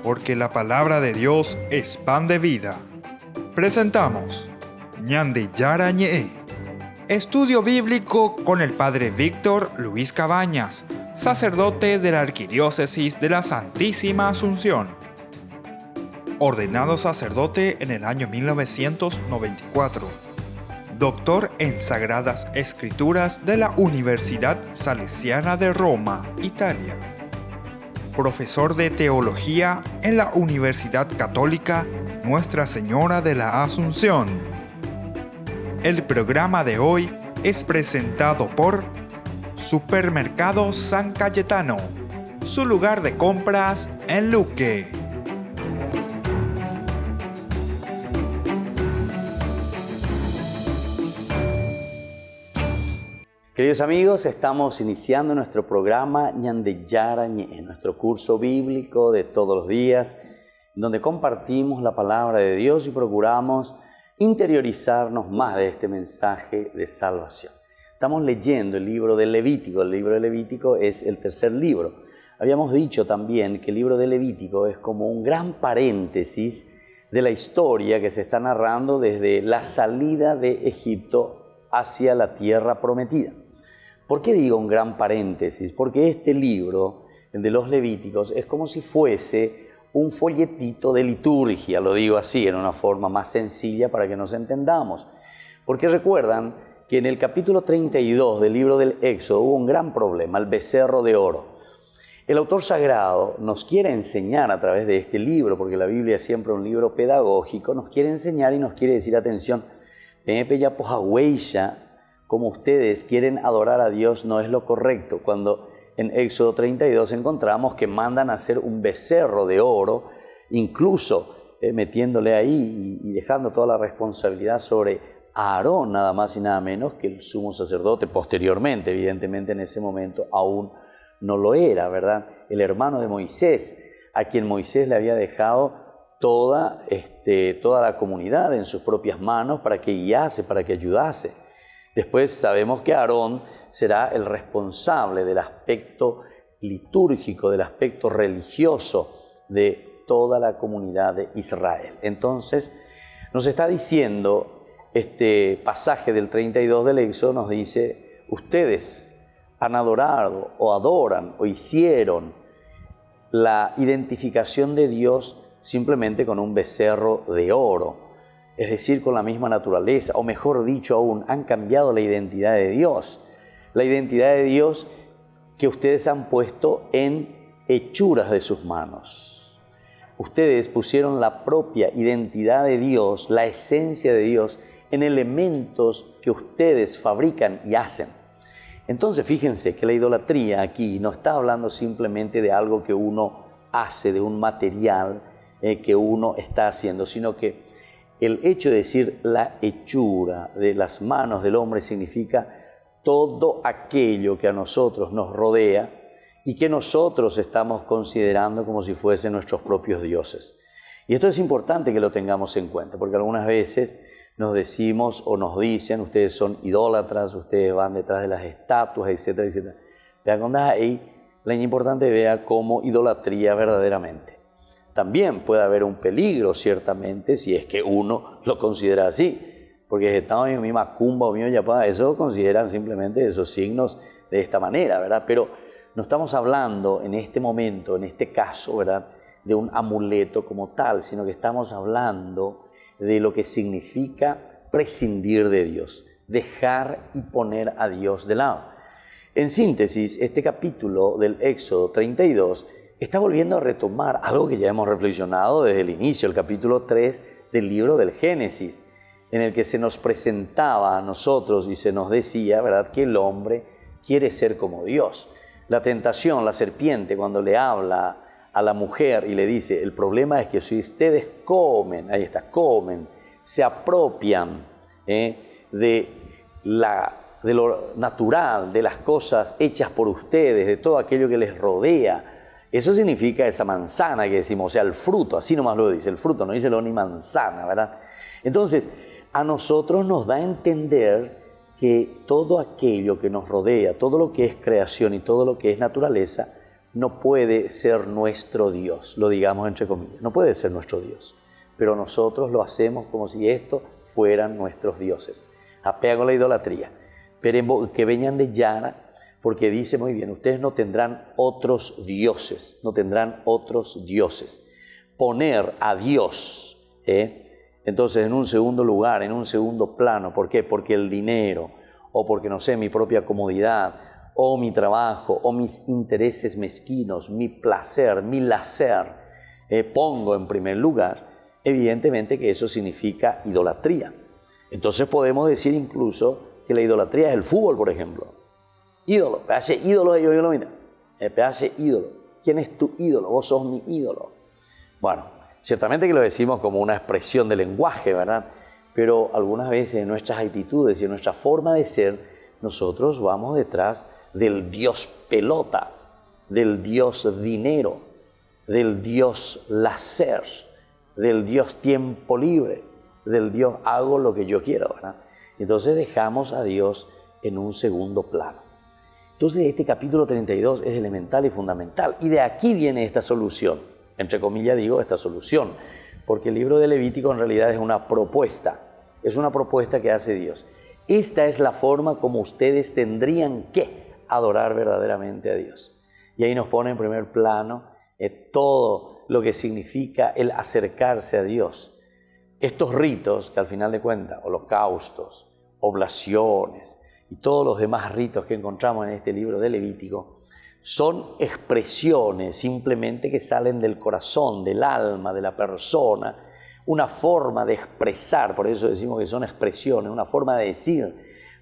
porque la palabra de Dios es pan de vida. Presentamos Ñande Yara Ñe, estudio bíblico con el Padre Víctor Luis Cabañas, sacerdote de la Arquidiócesis de la Santísima Asunción. Ordenado sacerdote en el año 1994. Doctor en Sagradas Escrituras de la Universidad Salesiana de Roma, Italia. Profesor de Teología en la Universidad Católica Nuestra Señora de la Asunción. El programa de hoy es presentado por Supermercado San Cayetano, su lugar de compras en Luque. Queridos amigos, estamos iniciando nuestro programa Ñande Yara Ñe, nuestro curso bíblico de todos los días, donde compartimos la palabra de Dios y procuramos interiorizarnos más de este mensaje de salvación. Estamos leyendo el libro del Levítico. El libro del Levítico es el tercer libro. Habíamos dicho también que el libro del Levítico es como un gran paréntesis de la historia que se está narrando desde la salida de Egipto hacia la tierra prometida. ¿Por qué digo un gran paréntesis? Porque este libro, el de los Levíticos, es como si fuese un folletito de liturgia, lo digo así, en una forma más sencilla para que nos entendamos. Porque recuerdan que en el capítulo 32 del libro del Éxodo hubo un gran problema, el becerro de oro. El autor sagrado nos quiere enseñar a través de este libro, porque la Biblia es siempre un libro pedagógico, nos quiere enseñar y nos quiere decir, atención, como ustedes quieren adorar a Dios no es lo correcto. Cuando en Éxodo 32 encontramos que mandan a hacer un becerro de oro, incluso metiéndole ahí y dejando toda la responsabilidad sobre Aarón, nada más y nada menos que el sumo sacerdote, posteriormente, evidentemente en ese momento aún no lo era, ¿verdad? El hermano de Moisés, a quien Moisés le había dejado toda la comunidad en sus propias manos para que guiase, para que ayudase. Después sabemos que Aarón será el responsable del aspecto litúrgico, del aspecto religioso de toda la comunidad de Israel. Entonces, nos está diciendo este pasaje del 32 del Éxodo, nos dice, ustedes han adorado o adoran o hicieron la identificación de Dios simplemente con un becerro de oro. Es decir, con la misma naturaleza, o mejor dicho aún, han cambiado la identidad de Dios. La identidad de Dios que ustedes han puesto en hechuras de sus manos. Ustedes pusieron la propia identidad de Dios, la esencia de Dios, en elementos que ustedes fabrican y hacen. Entonces, fíjense que la idolatría aquí no está hablando simplemente de algo que uno hace, de un material que uno está haciendo, sino que el hecho de decir la hechura de las manos del hombre significa todo aquello que a nosotros nos rodea y que nosotros estamos considerando como si fuesen nuestros propios dioses. Y esto es importante que lo tengamos en cuenta, porque algunas veces nos decimos o nos dicen, ustedes son idólatras, ustedes van detrás de las estatuas, etcétera, etcétera. Vean cuando ahí, lo importante vea como idolatría verdaderamente. También puede haber un peligro, ciertamente, si es que uno lo considera así. Porque estamos en mi macumba o mi yapá, eso consideran simplemente esos signos de esta manera, ¿verdad? Pero no estamos hablando en este momento, en este caso, ¿verdad?, de un amuleto como tal, sino que estamos hablando de lo que significa prescindir de Dios, dejar y poner a Dios de lado. En síntesis, este capítulo del Éxodo 32 está volviendo a retomar algo que ya hemos reflexionado desde el inicio, el capítulo 3 del libro del Génesis, en el que se nos presentaba a nosotros y se nos decía, ¿verdad?, que el hombre quiere ser como Dios. La tentación, la serpiente, cuando le habla a la mujer y le dice, el problema es que si ustedes comen, ahí está, comen, se apropian de lo natural, de las cosas hechas por ustedes, de todo aquello que les rodea. Eso significa esa manzana que decimos, o sea, el fruto, así nomás lo dice, el fruto, no dice lo ni manzana, ¿verdad? Entonces, a nosotros nos da a entender que todo aquello que nos rodea, todo lo que es creación y todo lo que es naturaleza, no puede ser nuestro Dios, lo digamos entre comillas, no puede ser nuestro Dios, pero nosotros lo hacemos como si estos fueran nuestros dioses. Apego a la idolatría, pero que vengan de Yara, porque dice muy bien, ustedes no tendrán otros dioses, no tendrán otros dioses. Poner a Dios, entonces en un segundo lugar, en un segundo plano. ¿Por qué? Porque el dinero, o porque, no sé, mi propia comodidad, o mi trabajo, o mis intereses mezquinos, mi placer, mi placer, pongo en primer lugar, evidentemente que eso significa idolatría. Entonces podemos decir incluso que la idolatría es el fútbol, por ejemplo. Ídolo, pedazo ídolo de yo lo mira. Pedazo ídolo. ¿Quién es tu ídolo? Vos sos mi ídolo. Bueno, ciertamente que lo decimos como una expresión de lenguaje, ¿verdad? Pero algunas veces en nuestras actitudes y en nuestra forma de ser, nosotros vamos detrás del Dios pelota, del Dios dinero, del Dios placer, del Dios tiempo libre, del Dios hago lo que yo quiero, ¿verdad? Entonces dejamos a Dios en un segundo plano. Entonces este capítulo 32 es elemental y fundamental, y de aquí viene esta solución, entre comillas digo esta solución, porque el libro de Levítico en realidad es una propuesta que hace Dios. Esta es la forma como ustedes tendrían que adorar verdaderamente a Dios. Y ahí nos pone en primer plano todo lo que significa el acercarse a Dios. Estos ritos que al final de cuentas, holocaustos, oblaciones y todos los demás ritos que encontramos en este libro de Levítico, son expresiones simplemente que salen del corazón, del alma, de la persona, una forma de expresar, por eso decimos que son expresiones, una forma de decir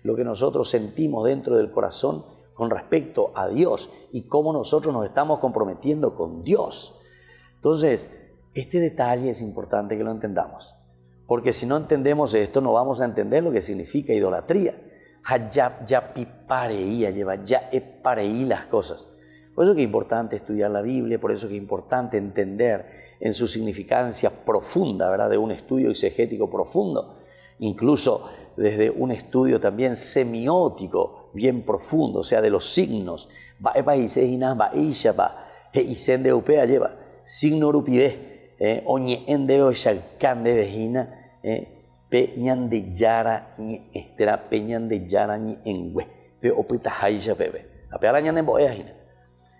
lo que nosotros sentimos dentro del corazón con respecto a Dios y cómo nosotros nos estamos comprometiendo con Dios. Entonces, este detalle es importante que lo entendamos, porque si no entendemos esto, no vamos a entender lo que significa idolatría. Ya pareí las cosas. Por eso que es importante estudiar la Biblia, por eso que es importante entender en su significancia profunda, ¿verdad? De un estudio exegético profundo, incluso desde un estudio también semiótico bien profundo, o sea, de los signos. Signo rupide, oñe endeo shakande vejina, peñan de yara ni estera peñan de yara ni engüe, pe opita haisha bebe, apearañan en boeajina.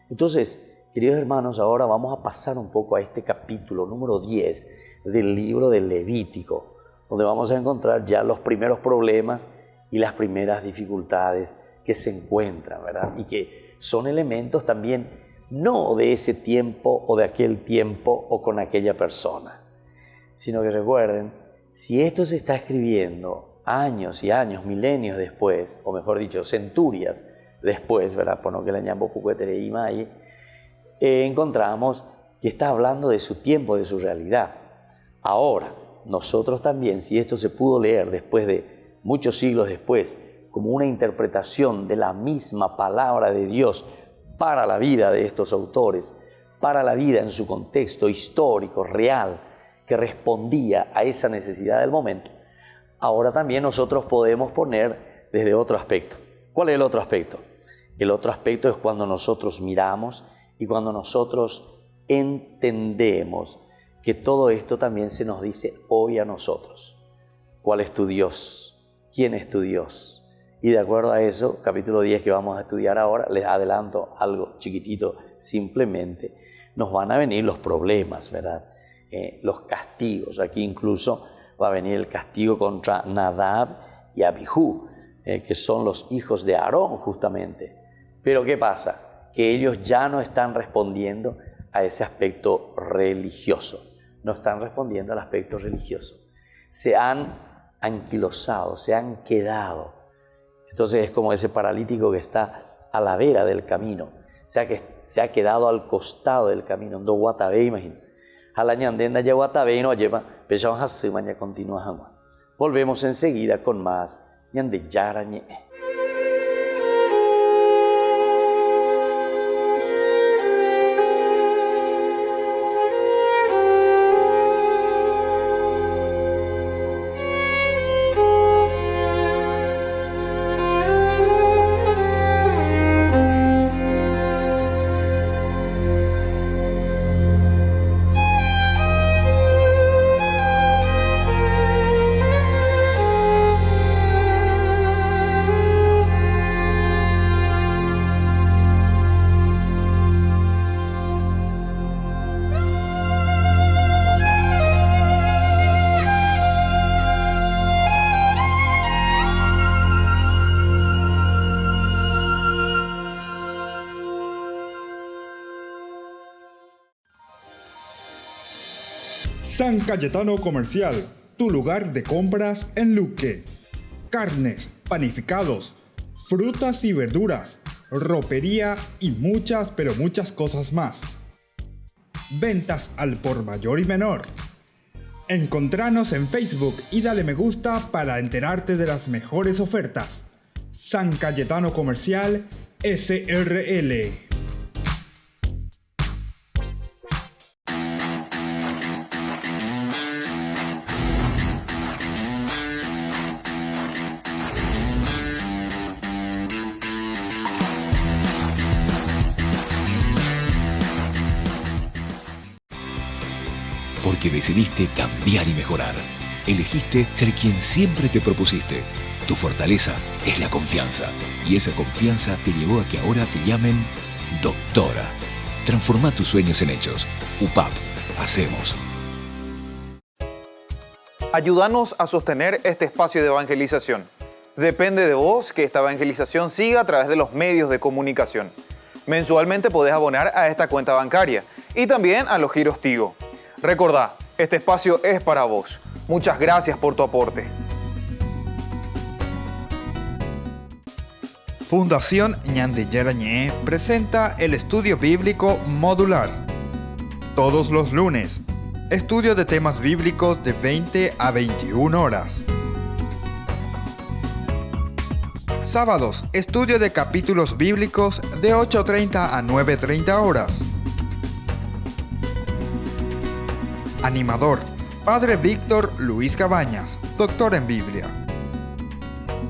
Entonces, queridos hermanos, ahora vamos a pasar un poco a este capítulo número 10 del libro de Levítico, donde vamos a encontrar ya los primeros problemas y las primeras dificultades que se encuentran, ¿verdad? Y que son elementos también no de ese tiempo o de aquel tiempo o con aquella persona, sino que recuerden, si esto se está escribiendo años y años, milenios después, o mejor dicho, centurias después, ¿verdad? Por no que la ñambo pucuetereíma ahí, encontramos que está hablando de su tiempo, de su realidad. Ahora, nosotros también, si esto se pudo leer después de muchos siglos después, como una interpretación de la misma palabra de Dios para la vida de estos autores, para la vida en su contexto histórico, real, que respondía a esa necesidad del momento, ahora también nosotros podemos poner desde otro aspecto. ¿Cuál es el otro aspecto? El otro aspecto es cuando nosotros miramos y cuando nosotros entendemos que todo esto también se nos dice hoy a nosotros. ¿Cuál es tu Dios? ¿Quién es tu Dios? Y de acuerdo a eso, capítulo 10 que vamos a estudiar ahora, les adelanto algo chiquitito, simplemente nos van a venir los problemas, ¿verdad? Los castigos. Aquí incluso va a venir el castigo contra Nadab y Abijú, que son los hijos de Aarón justamente. Pero ¿qué pasa? Que ellos ya no están respondiendo a ese aspecto religioso, no están respondiendo al aspecto religioso. Se han anquilosado, se han quedado. Entonces es como ese paralítico que está a la vera del camino, o sea que se ha quedado al costado del camino, no guatabe, imagínate. Halañandenda ya guatabe y no lleva, pero ya continúa. Volvemos enseguida con más ñande yarañe. San Cayetano Comercial, tu lugar de compras en Luque. Carnes, panificados, frutas y verduras, ropería y muchas, pero muchas cosas más. Ventas al por mayor y menor. Encontranos en Facebook y dale me gusta para enterarte de las mejores ofertas. San Cayetano Comercial SRL. Porque decidiste cambiar y mejorar. Elegiste ser quien siempre te propusiste. Tu fortaleza es la confianza. Y esa confianza te llevó a que ahora te llamen doctora. Transforma tus sueños en hechos. UPAP. Hacemos. Ayúdanos a sostener este espacio de evangelización. Depende de vos que esta evangelización siga a través de los medios de comunicación. Mensualmente podés abonar a esta cuenta bancaria y también a los giros Tigo. Recordá, este espacio es para vos. Muchas gracias por tu aporte. Fundación Ñande Yarañé presenta el estudio bíblico modular. Todos los lunes, estudio de temas bíblicos de 20 a 21 horas. Sábados, estudio de capítulos bíblicos de 8:30 a 9:30 horas. Animador, Padre Víctor Luis Cabañas, doctor en Biblia.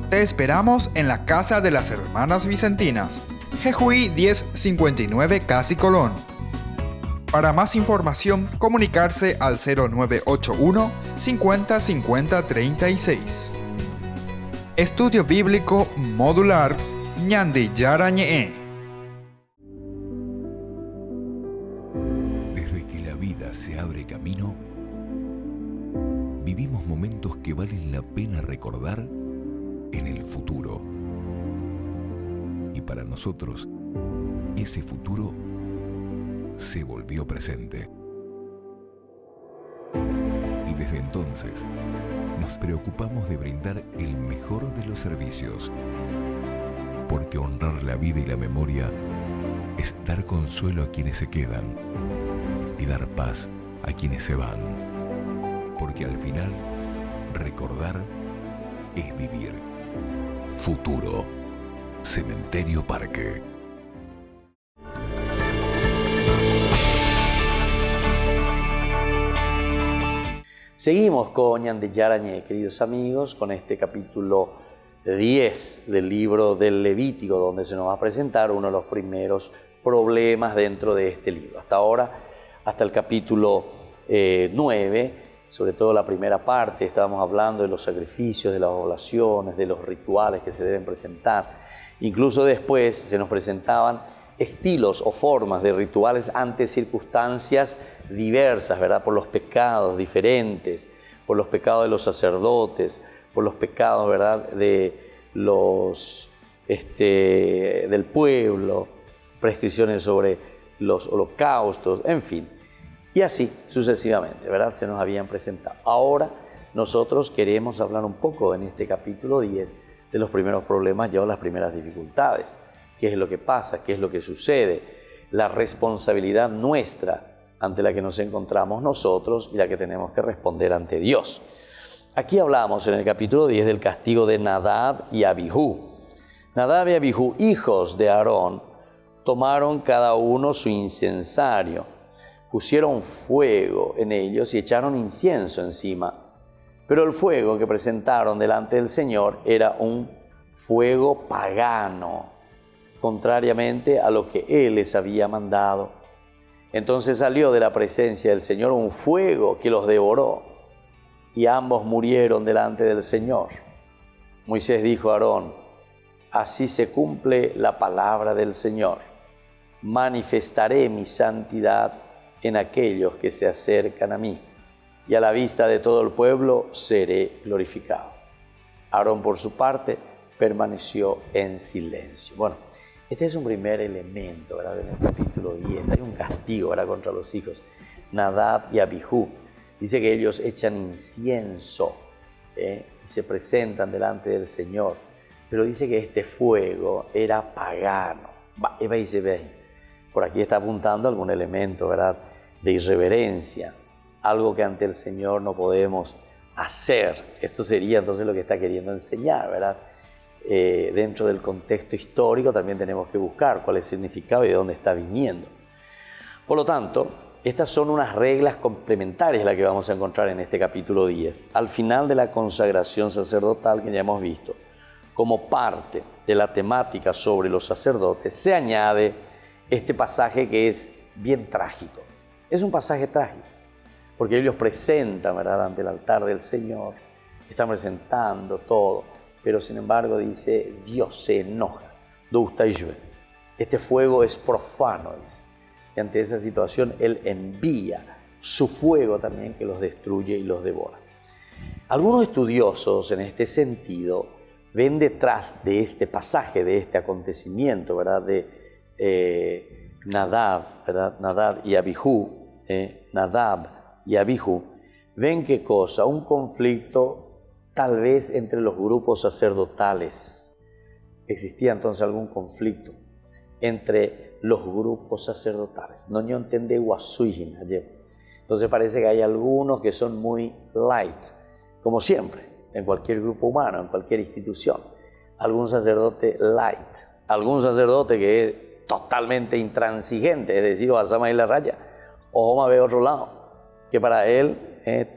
Te esperamos en la Casa de las Hermanas Vicentinas, Jejuí 1059 Casi Colón. Para más información, comunicarse al 0981 50 50 36. Estudio Bíblico Modular Ñande Yarañé. Desde que la vida se abre camino, vivimos momentos que valen la pena recordar en el futuro. Y para nosotros, ese futuro se volvió presente. Y desde entonces, nos preocupamos de brindar el mejor de los servicios. Porque honrar la vida y la memoria es dar consuelo a quienes se quedan y dar paz a quienes se van. Porque al final, recordar es vivir. Futuro. Cementerio Parque. Seguimos con Ñande Yarañé, queridos amigos, con este capítulo 10 del libro del Levítico, donde se nos va a presentar uno de los primeros problemas dentro de este libro. Hasta ahora, hasta el capítulo 9, sobre todo la primera parte, estábamos hablando de los sacrificios, de las oblaciones, de los rituales que se deben presentar. Incluso después se nos presentaban estilos o formas de rituales ante circunstancias diversas, ¿verdad? Por los pecados diferentes, por los pecados de los sacerdotes, por los pecados, ¿verdad? De los del pueblo, prescripciones sobre los holocaustos, en fin. Y así sucesivamente, ¿verdad? Se nos habían presentado. Ahora nosotros queremos hablar un poco en este capítulo 10 de los primeros problemas ya o las primeras dificultades. ¿Qué es lo que pasa? ¿Qué es lo que sucede? La responsabilidad nuestra ante la que nos encontramos nosotros y la que tenemos que responder ante Dios. Aquí hablamos en el capítulo 10 del castigo de Nadab y Abihú. Nadab y Abihú, hijos de Aarón, tomaron cada uno su incensario, pusieron fuego en ellos y echaron incienso encima. Pero el fuego que presentaron delante del Señor era un fuego pagano, contrariamente a lo que Él les había mandado. Entonces salió de la presencia del Señor un fuego que los devoró, y ambos murieron delante del Señor. Moisés dijo a Aarón: así se cumple la palabra del Señor. Manifestaré mi santidad en aquellos que se acercan a mí, y a la vista de todo el pueblo seré glorificado. Aarón, por su parte, permaneció en silencio. Bueno, este es un primer elemento, ¿verdad? En el capítulo 10 hay un castigo, ¿verdad?, contra los hijos Nadab y Abihú. Dice que ellos echan incienso y se presentan delante del Señor. Pero dice que este fuego era pagano. Por aquí está apuntando algún elemento, ¿verdad?, de irreverencia, algo que ante el Señor no podemos hacer. Esto sería entonces lo que está queriendo enseñar, ¿verdad? Dentro del contexto histórico también tenemos que buscar cuál es el significado y de dónde está viniendo. Por lo tanto, estas son unas reglas complementarias las que vamos a encontrar en este capítulo 10. Al final de la consagración sacerdotal que ya hemos visto, como parte de la temática sobre los sacerdotes, se añade este pasaje que es bien trágico. Es un pasaje trágico, porque ellos presentan, ¿verdad?, ante el altar del Señor, están presentando todo, pero sin embargo dice, Dios se enoja. Este fuego es profano, dice. Y ante esa situación Él envía su fuego también que los destruye y los devora. Algunos estudiosos en este sentido ven detrás de este pasaje, de este acontecimiento, ¿verdad?, de Nadab, ¿verdad?, Nadab y Abijú, ven qué cosa, un conflicto tal vez entre los grupos sacerdotales. Existía entonces algún conflicto entre los grupos sacerdotales. No entendé guasuijin ayer. Entonces parece que hay algunos que son muy light, como siempre, en cualquier grupo humano, en cualquier institución. Algún sacerdote light, algún sacerdote que es totalmente intransigente, es decir, Osama y la raya, o vamos a ver otro lado, que para él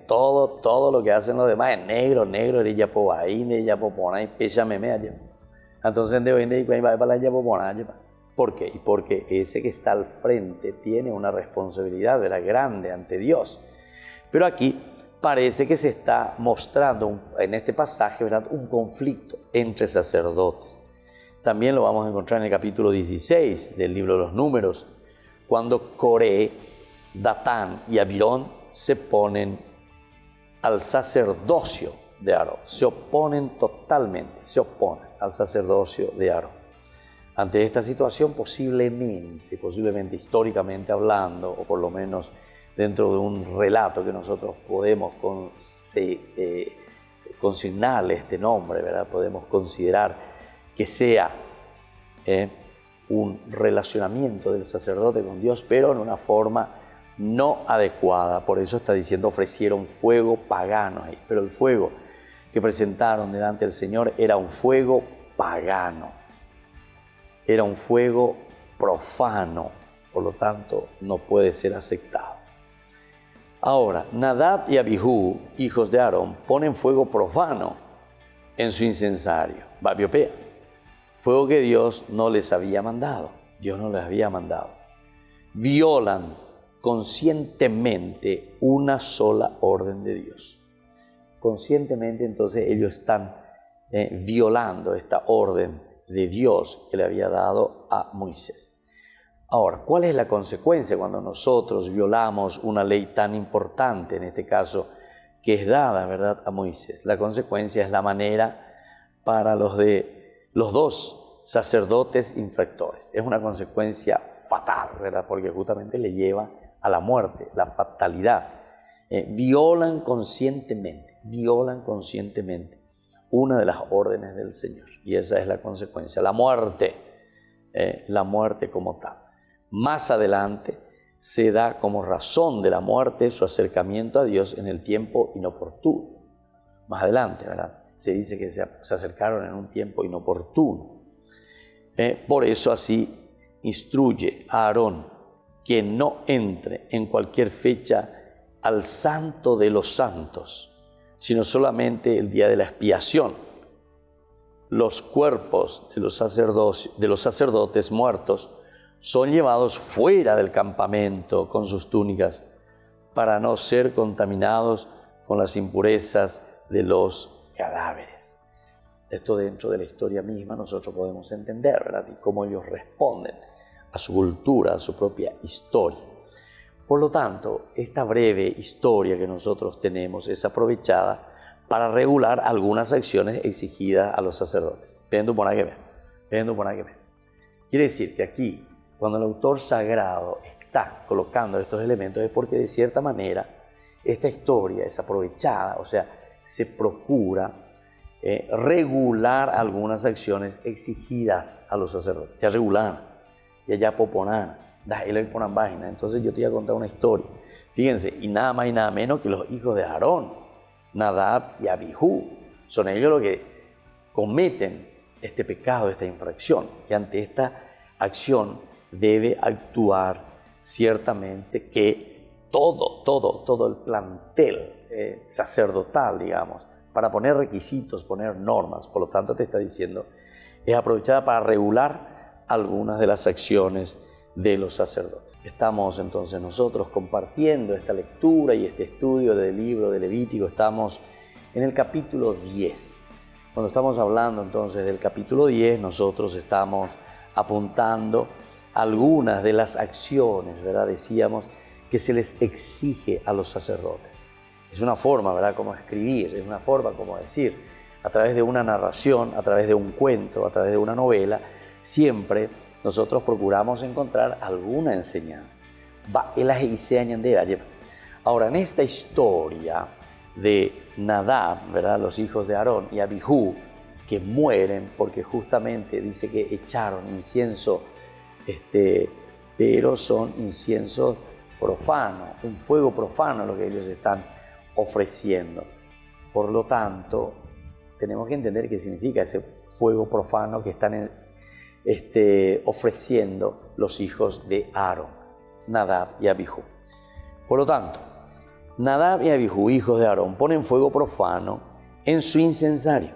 todo lo que hacen los demás es negro, entonces de hoy en día va para la. ¿Por qué? Porque ese que está al frente tiene una responsabilidad, ¿verdad?, grande ante Dios. Pero aquí parece que se está mostrando en este pasaje, ¿verdad?, un conflicto entre sacerdotes. También lo vamos a encontrar en el capítulo 16 del libro de los Números, cuando Coré, Datán y Abirón se oponen al sacerdocio de Aarón. Se oponen totalmente, se oponen al sacerdocio de Aarón. Ante esta situación, posiblemente históricamente hablando, o por lo menos dentro de un relato que nosotros podemos consignarle este nombre, ¿verdad?, podemos considerar que sea un relacionamiento del sacerdote con Dios, pero en una forma no adecuada. Por eso está diciendo, ofrecieron fuego pagano ahí. Pero el fuego que presentaron delante del Señor era un fuego pagano. Era un fuego profano, por lo tanto no puede ser aceptado. Ahora, Nadab y Abijú, hijos de Aarón, ponen fuego profano en su incensario, Babiopea, fuego que Dios no les había mandado. Dios no les había mandado. Violan conscientemente una sola orden de Dios. Conscientemente entonces ellos están violando esta orden de Dios que le había dado a Moisés. Ahora, ¿cuál es la consecuencia cuando nosotros violamos una ley tan importante, en este caso, que es dada, ¿verdad?, a Moisés? La consecuencia es la manera para los dos sacerdotes infractores. Es una consecuencia fatal, ¿verdad?, porque justamente le lleva a la muerte, la fatalidad. Violan conscientemente una de las órdenes del Señor, y esa es la consecuencia, la muerte como tal. Más adelante se da como razón de la muerte su acercamiento a Dios en el tiempo inoportuno. Más adelante, ¿verdad?, se dice que se acercaron en un tiempo inoportuno. Por eso así instruye a Aarón que no entre en cualquier fecha al santo de los santos, sino solamente el día de la expiación. Los cuerpos de los sacerdotes muertos son llevados fuera del campamento con sus túnicas para no ser contaminados con las impurezas de los cadáveres. Esto dentro de la historia misma nosotros podemos entender, ¿verdad?, y cómo ellos responden a su cultura, a su propia historia. Por lo tanto, esta breve historia que nosotros tenemos es aprovechada para regular algunas acciones exigidas a los sacerdotes. Quiere decir que aquí, cuando el autor sagrado está colocando estos elementos, es porque de cierta manera esta historia es aprovechada, o sea, se procura regular algunas acciones exigidas a los sacerdotes. Ya regular, ya poponar, y ponan página. Entonces yo te voy a contar una historia. Fíjense, y nada más y nada menos que los hijos de Aarón, Nadab y Abijú, son ellos los que cometen este pecado, esta infracción. Y ante esta acción debe actuar ciertamente que todo el plantel sacerdotal, digamos, para poner requisitos, poner normas. Por lo tanto, te está diciendo, es aprovechada para regular algunas de las acciones de los sacerdotes. Estamos entonces nosotros compartiendo esta lectura y este estudio del libro de Levítico. Estamos en el capítulo 10. Cuando estamos hablando entonces del capítulo 10, nosotros estamos apuntando algunas de las acciones, ¿verdad? Decíamos que se les exige a los sacerdotes. Es una forma, ¿verdad?, como escribir, es una forma como decir, a través de una narración, a través de un cuento, a través de una novela, siempre nosotros procuramos encontrar alguna enseñanza. Ahora, en esta historia de Nadab, ¿verdad?, los hijos de Aarón y Abijú, que mueren porque justamente dice que echaron incienso, pero son inciensos profanos, un fuego profano lo que ellos están ofreciendo. Por lo tanto, tenemos que entender qué significa ese fuego profano que están ofreciendo los hijos de Aarón, Nadab y Abijú. Por lo tanto, Nadab y Abijú, hijos de Aarón, ponen fuego profano en su incensario,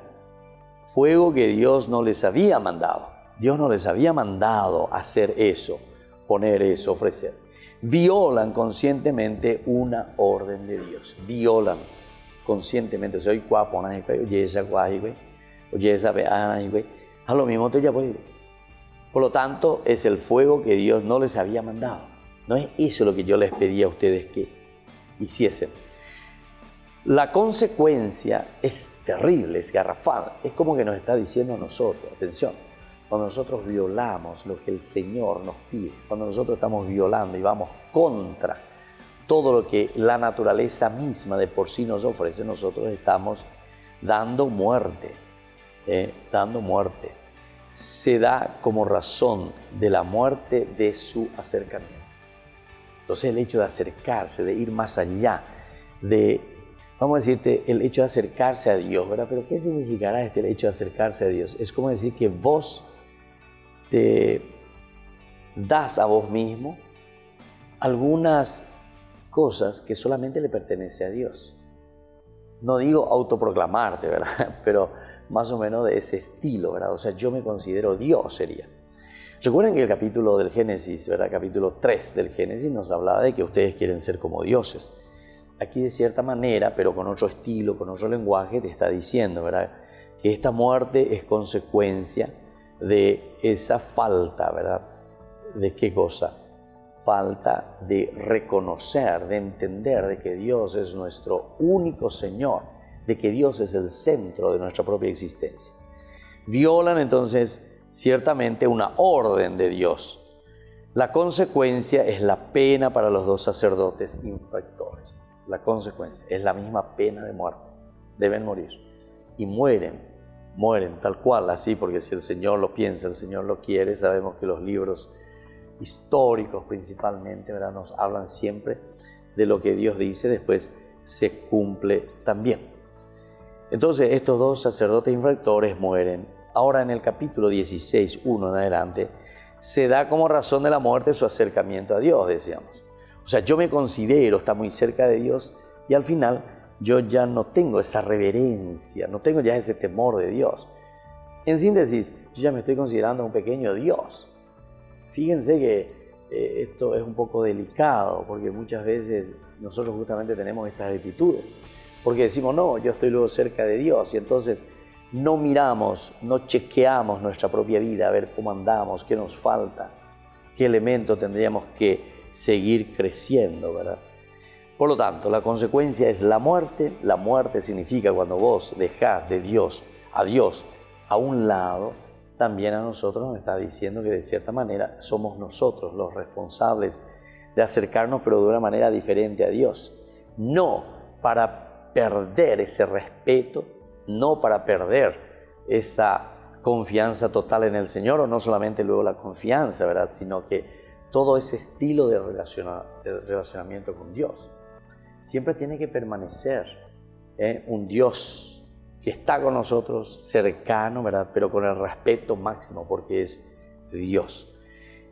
fuego que Dios no les había mandado. Dios no les había mandado hacer eso, poner eso, ofrecer. Violan conscientemente una orden de Dios. Violan conscientemente. A lo mismo te llamo. Por lo tanto, es el fuego que Dios no les había mandado. No es eso lo que yo les pedía a ustedes que hiciesen. La consecuencia es terrible, es garrafal. Es como que nos está diciendo a nosotros, atención, cuando nosotros violamos lo que el Señor nos pide, cuando nosotros estamos violando y vamos contra todo lo que la naturaleza misma de por sí nos ofrece, nosotros estamos dando muerte, dando muerte. Se da como razón de la muerte de su acercamiento. Entonces el hecho de acercarse, de ir más allá, vamos a decirte, el hecho de acercarse a Dios, ¿verdad? Pero ¿qué significará el hecho de acercarse a Dios? Es como decir que vos te das a vos mismo algunas cosas que solamente le pertenece a Dios. No digo autoproclamarte, ¿verdad? Pero más o menos de ese estilo, ¿verdad? O sea, yo me considero Dios, sería. Recuerden que el capítulo del Génesis, ¿verdad? Capítulo 3 del Génesis nos hablaba de que ustedes quieren ser como dioses. Aquí de cierta manera, pero con otro estilo, con otro lenguaje, te está diciendo, ¿verdad?, que esta muerte es consecuencia de esa falta, ¿verdad? ¿De qué cosa? Falta de reconocer, de entender de que Dios es nuestro único Señor, de que Dios es el centro de nuestra propia existencia. Violan entonces ciertamente una orden de Dios. La consecuencia es la pena para los dos sacerdotes infractores. La consecuencia es la misma pena de muerte. Deben morir. Y mueren tal cual, así, porque si el Señor lo piensa, el Señor lo quiere. Sabemos que los libros históricos principalmente, ¿verdad?, nos hablan siempre de lo que Dios dice, después se cumple también. Entonces estos dos sacerdotes infractores mueren. Ahora en el capítulo 16, 1 en adelante, se da como razón de la muerte su acercamiento a Dios, decíamos. O sea, yo me considero estar muy cerca de Dios y al final yo ya no tengo esa reverencia, no tengo ya ese temor de Dios. En síntesis, yo ya me estoy considerando un pequeño Dios. Fíjense que esto es un poco delicado porque muchas veces nosotros justamente tenemos estas actitudes. Porque decimos, no, yo estoy luego cerca de Dios y entonces no miramos, no chequeamos nuestra propia vida a ver cómo andamos, qué nos falta, qué elemento tendríamos que seguir creciendo, ¿verdad? Por lo tanto, la consecuencia es la muerte. La muerte significa cuando vos dejás de Dios, a Dios, a un lado, también a nosotros nos está diciendo que de cierta manera somos nosotros los responsables de acercarnos, pero de una manera diferente a Dios. no para perder ese respeto, no para perder esa confianza total en el Señor, o no solamente luego la confianza, ¿verdad? Sino que todo ese estilo de relacionamiento con Dios siempre tiene que permanecer un Dios que está con nosotros, cercano, ¿verdad? Pero con el respeto máximo, porque es Dios.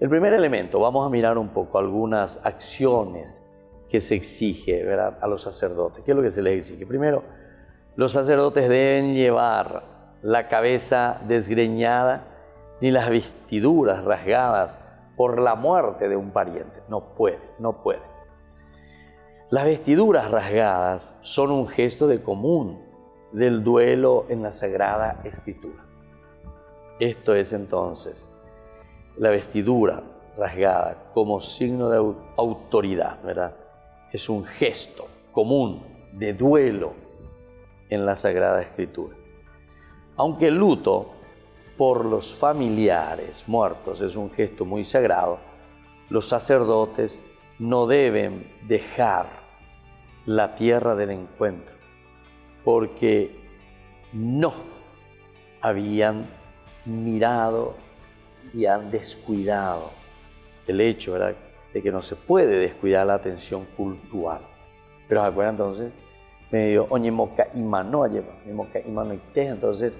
El primer elemento, vamos a mirar un poco algunas acciones que se exige, ¿verdad?, a los sacerdotes. ¿Qué es lo que se les exige? Primero, los sacerdotes deben llevar la cabeza desgreñada ni las vestiduras rasgadas por la muerte de un pariente. No puede. Las vestiduras rasgadas son un gesto de común del duelo en la Sagrada Escritura. Esto es entonces la vestidura rasgada como signo de autoridad, ¿verdad? Es un gesto común de duelo en la Sagrada Escritura. Aunque el luto por los familiares muertos es un gesto muy sagrado, los sacerdotes no deben dejar la tierra del encuentro, porque no habían mirado y han descuidado el hecho, ¿verdad?, de que no se puede descuidar la atención cultural. Pero ¿se acuerdan entonces? Medio oñemoca imano, entonces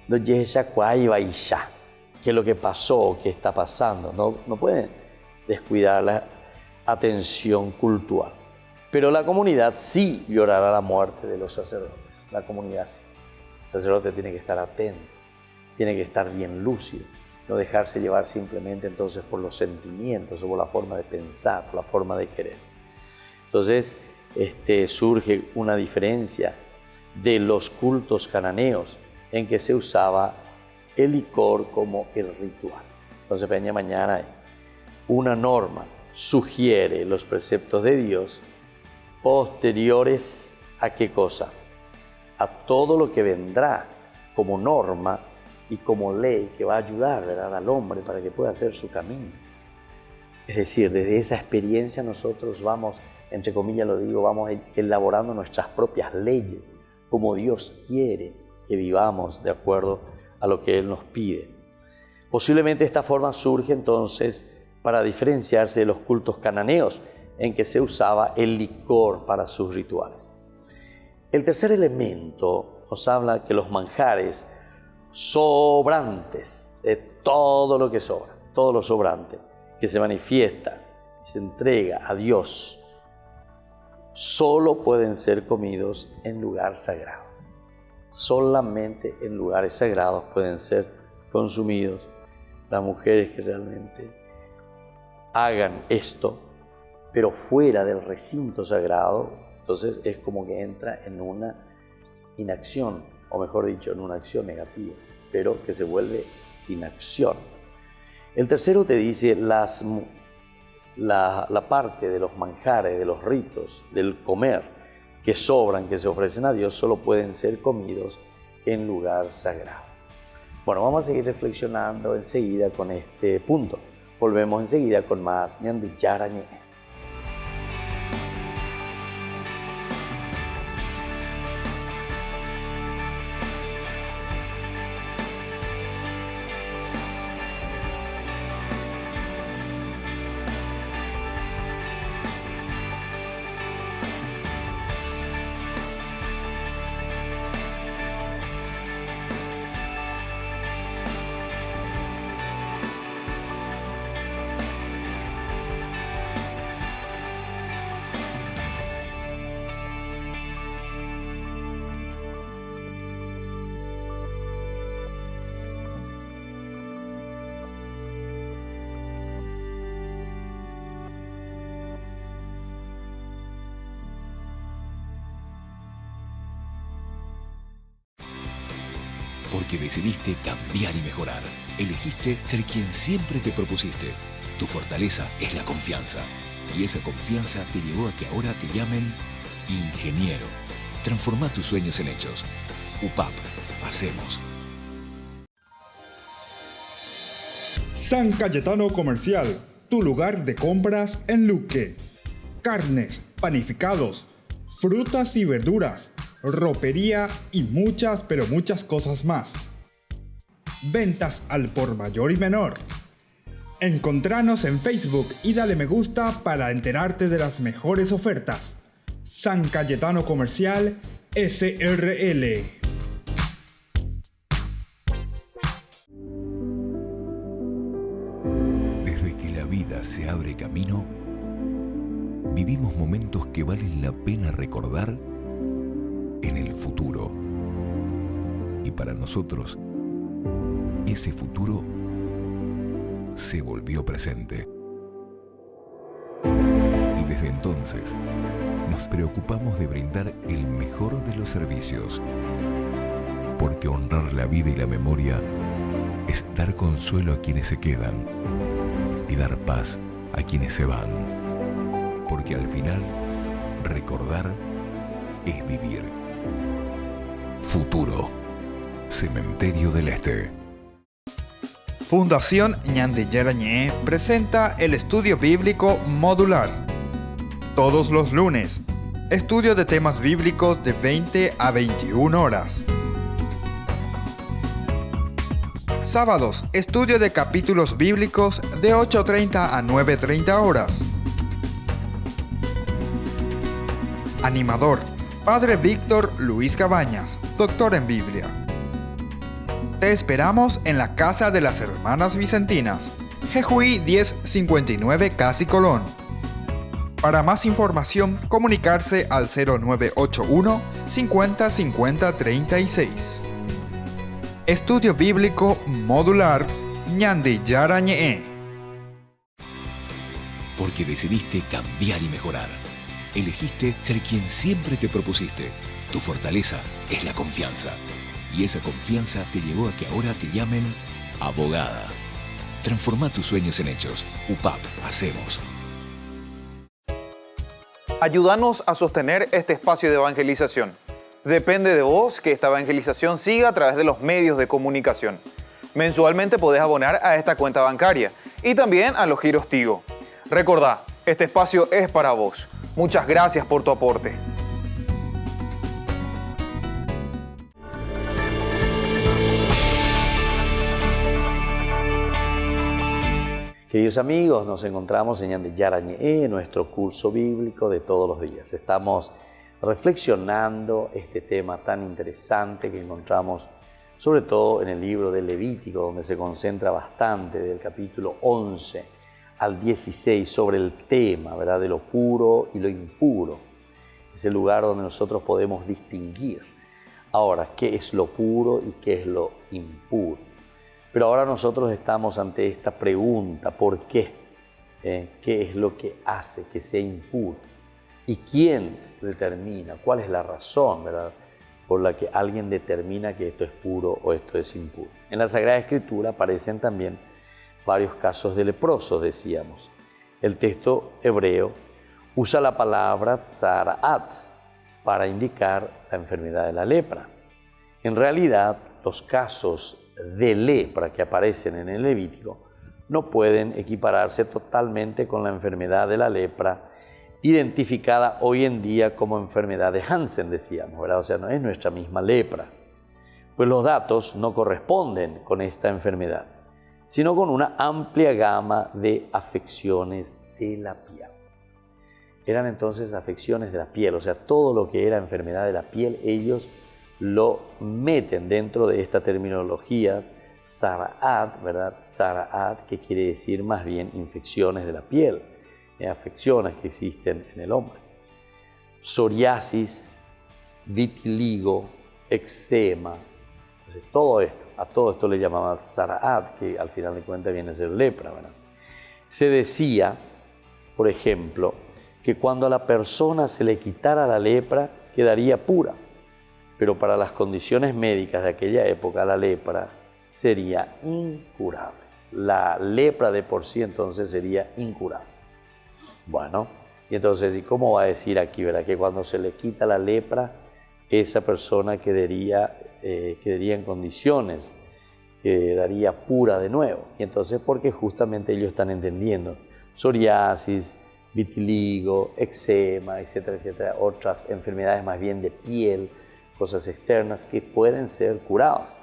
no yesha cuaiba y ya. ¿Qué es lo que pasó? ¿Qué está pasando? No pueden descuidar la atención cultural. Pero la comunidad sí llorará la muerte de los sacerdotes. La comunidad sí. El sacerdote tiene que estar atento, tiene que estar bien lúcido, no dejarse llevar simplemente entonces por los sentimientos o por la forma de pensar, por la forma de querer. Entonces surge una diferencia de los cultos cananeos en que se usaba el licor como el ritual. Entonces, mañana una norma sugiere los preceptos de Dios posteriores a qué cosa, a todo lo que vendrá como norma y como ley que va a ayudar, ¿verdad?, al hombre para que pueda hacer su camino. Es decir, desde esa experiencia nosotros vamos, entre comillas lo digo, vamos elaborando nuestras propias leyes, como Dios quiere que vivamos de acuerdo a lo que Él nos pide. Posiblemente esta forma surge entonces para diferenciarse de los cultos cananeos en que se usaba el licor para sus rituales. El tercer elemento nos habla que los manjares sobrantes, de todo lo que sobra, todo lo sobrante que se manifiesta y se entrega a Dios, solo pueden ser comidos en lugar sagrado. Solamente en lugares sagrados pueden ser consumidos. Las mujeres que realmente hagan esto, pero fuera del recinto sagrado, entonces es como que entra en una inacción, o mejor dicho, en una acción negativa, pero que se vuelve inacción. El tercero te dice la parte de los manjares, de los ritos, del comer que sobran, que se ofrecen a Dios, solo pueden ser comidos en lugar sagrado. Bueno, vamos a seguir reflexionando enseguida con este punto. Volvemos enseguida con más Ñandi Yarañe. Porque decidiste cambiar y mejorar. Elegiste ser quien siempre te propusiste. Tu fortaleza es la confianza. Y esa confianza te llevó a que ahora te llamen ingeniero. Transforma tus sueños en hechos. UPAP. Hacemos. San Cayetano Comercial, tu lugar de compras en Luque. Carnes, panificados, frutas y verduras, ropería y muchas pero muchas cosas más. Ventas al por mayor y menor. Encontranos en Facebook y dale me gusta para enterarte de las mejores ofertas. San Cayetano Comercial SRL. Desde que la vida se abre camino, vivimos momentos que valen la pena recordar en el futuro. Y para nosotros, ese futuro se volvió presente. Y desde entonces, nos preocupamos de brindar el mejor de los servicios. Porque honrar la vida y la memoria es dar consuelo a quienes se quedan y dar paz a quienes se van. Porque al final, recordar es vivir. Futuro. Cementerio del Este. Fundación Ñande Yarañé presenta el estudio bíblico modular. Todos los lunes, estudio de temas bíblicos de 20 a 21 horas. Sábados, estudio de capítulos bíblicos de 8:30 a 9:30 horas. Animador, Padre Víctor Luis Cabañas, doctor en Biblia. Te esperamos en la Casa de las Hermanas Vicentinas, Jejuí 1059 Casi Colón. Para más información, comunicarse al 0981 50 50 36. Estudio Bíblico Modular Ñande Yarañé. Porque decidiste cambiar y mejorar. Elegiste ser quien siempre te propusiste. Tu fortaleza es la confianza. Y esa confianza te llevó a que ahora te llamen abogada. Transforma tus sueños en hechos. UPAP, hacemos. Ayúdanos a sostener este espacio de evangelización. Depende de vos que esta evangelización siga a través de los medios de comunicación. Mensualmente podés abonar a esta cuenta bancaria y también a los giros Tigo. Recordá, este espacio es para vos. Muchas gracias por tu aporte. Queridos amigos, nos encontramos en Ñande Yarañé, nuestro curso bíblico de todos los días. Estamos reflexionando este tema tan interesante que encontramos sobre todo en el libro de Levítico, donde se concentra bastante del capítulo 11 al 16 sobre el tema, ¿verdad?, de lo puro y lo impuro. Es el lugar donde nosotros podemos distinguir ahora qué es lo puro y qué es lo impuro. Pero ahora nosotros estamos ante esta pregunta, ¿por qué? ¿Qué es lo que hace que sea impuro? ¿Y quién determina? ¿Cuál es la razón, verdad, por la que alguien determina que esto es puro o esto es impuro? En la Sagrada Escritura aparecen también varios casos de leprosos, decíamos. El texto hebreo usa la palabra tzaraat para indicar la enfermedad de la lepra. En realidad, los casos de lepra que aparecen en el Levítico no pueden equipararse totalmente con la enfermedad de la lepra identificada hoy en día como enfermedad de Hansen, decíamos, ¿verdad? O sea, no es nuestra misma lepra. Pues los datos no corresponden con esta enfermedad, sino con una amplia gama de afecciones de la piel. Eran entonces afecciones de la piel, o sea, todo lo que era enfermedad de la piel, ellos lo meten dentro de esta terminología tzaraat, ¿verdad? Tzaraat, que quiere decir más bien infecciones de la piel, afecciones que existen en el hombre. Psoriasis, vitiligo, eczema, entonces, a todo esto le llamaban tzaraat, que al final de cuentas viene a ser lepra, ¿verdad? Se decía, por ejemplo, que cuando a la persona se le quitara la lepra, quedaría pura. Pero para las condiciones médicas de aquella época, la lepra sería incurable. La lepra de por sí entonces sería incurable. Bueno, y entonces, ¿y cómo va a decir aquí, verdad, que cuando se le quita la lepra, esa persona quedaría en condiciones, quedaría pura de nuevo? Y entonces, porque justamente ellos están entendiendo psoriasis, vitiligo, eczema, etcétera, etcétera, otras enfermedades más bien de piel, cosas externas que pueden ser curadas.